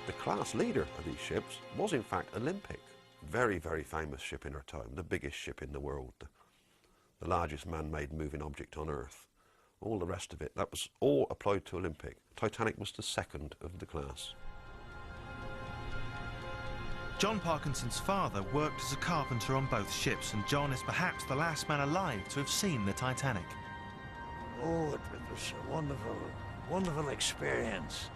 The class leader of these ships was in fact Olympic. Very, very famous ship in her time, the biggest ship in the world, the largest man-made moving object on Earth. All the rest of it, that was all applied to Olympic. Titanic was the second of the class. John Parkinson's father worked as a carpenter on both ships, and John is perhaps the last man alive to have seen the Titanic. Oh, it was a wonderful, wonderful experience.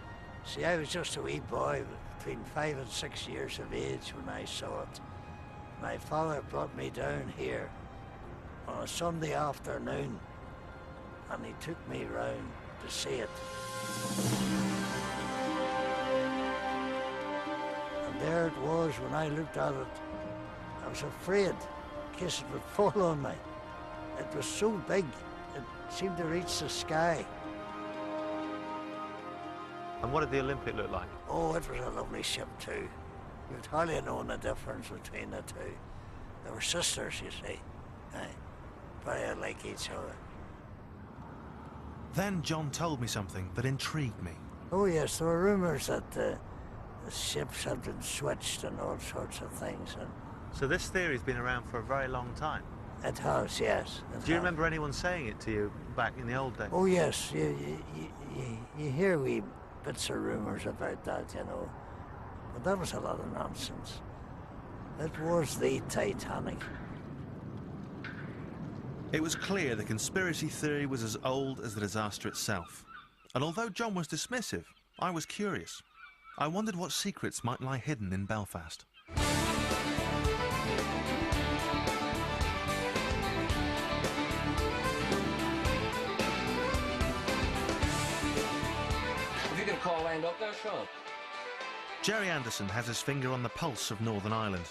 See, I was just a wee boy, between 5 and 6 years of age when I saw it. My father brought me down here on a Sunday afternoon, and he took me round to see it. And there it was when I looked at it. I was afraid in case it would fall on me. It was so big, it seemed to reach the sky. And what did the Olympic look like? Oh, it was a lovely ship too. You'd hardly known the difference between the two. They were sisters, you see. Aye. Very like each other. Then John told me something that intrigued me. Oh yes, there were rumours that the ships had been switched and all sorts of things. And So this theory's been around for a very long time. it has, yes. Do you remember anyone saying it to you back in the old days? Oh yes, you hear wee bits of rumours about that, you know. But that was a lot of nonsense. It was the Titanic. It was clear the conspiracy theory was as old as the disaster itself. And although John was dismissive, I was curious. I wondered what secrets might lie hidden in Belfast. If you can call lined up there, Sean. Jerry Anderson has his finger on the pulse of Northern Ireland.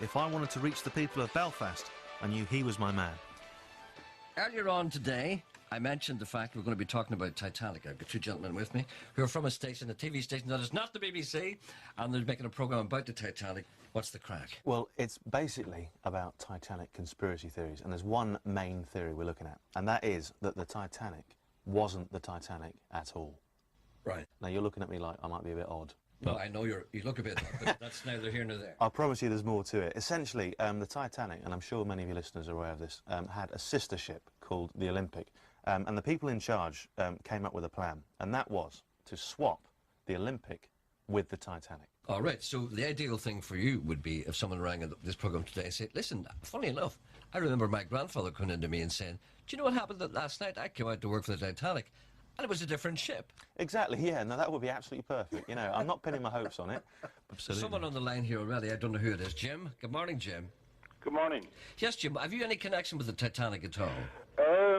If I wanted to reach the people of Belfast, I knew he was my man. Earlier on today, I mentioned the fact we're going to be talking about Titanic. I've got two gentlemen with me who are from a station, a TV station that is not the BBC, and they're making a programme about the Titanic. What's the crack? Well, it's basically about Titanic conspiracy theories, and there's one main theory we're looking at, and that is that the Titanic wasn't the Titanic at all. Right. Now, you're looking at me like I might be a bit odd. Well, I know you look a bit, but that's neither here nor there. I promise you there's more to it. Essentially, the Titanic, and I'm sure many of your listeners are aware of this, had a sister ship called the Olympic. And the people in charge came up with a plan, and that was to swap the Olympic with the Titanic. All right, so the ideal thing for you would be if someone rang at this programme today and said, listen, funny enough, I remember my grandfather coming into me and saying, do you know what happened last night? I came out to work for the Titanic, and it was a different ship. Exactly, yeah, no, that would be absolutely perfect. You know, I'm not pinning my hopes on it. Absolutely. Someone on the line here already, I don't know who it is. Jim? Good morning, Jim. Good morning. Yes, Jim, have you any connection with the Titanic at all?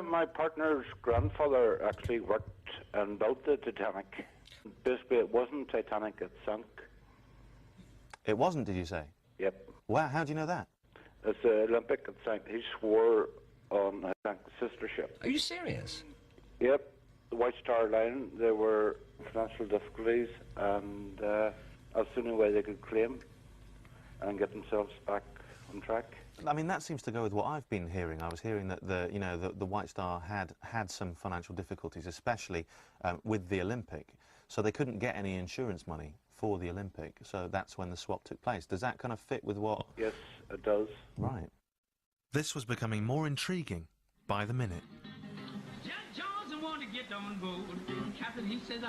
My partner's grandfather actually worked and built the Titanic. Basically, it wasn't Titanic, it sank. It wasn't, did you say? Yep. Wow, how do you know that? It's the Olympic, it sank. He swore on a sister ship. Are you serious? Yep. The White Star Line, there were financial difficulties, and that's the only way they could claim and get themselves back on track. I mean, that seems to go with what I've been hearing. I was hearing that the White Star had some financial difficulties, especially with the Olympic, so they couldn't get any insurance money for the Olympic. So that's when the swap took place. Does that kind of fit with what? Yes, it does. Right. This was becoming more intriguing by the minute. Jack Johnson wanted to get on board. Captain, he says,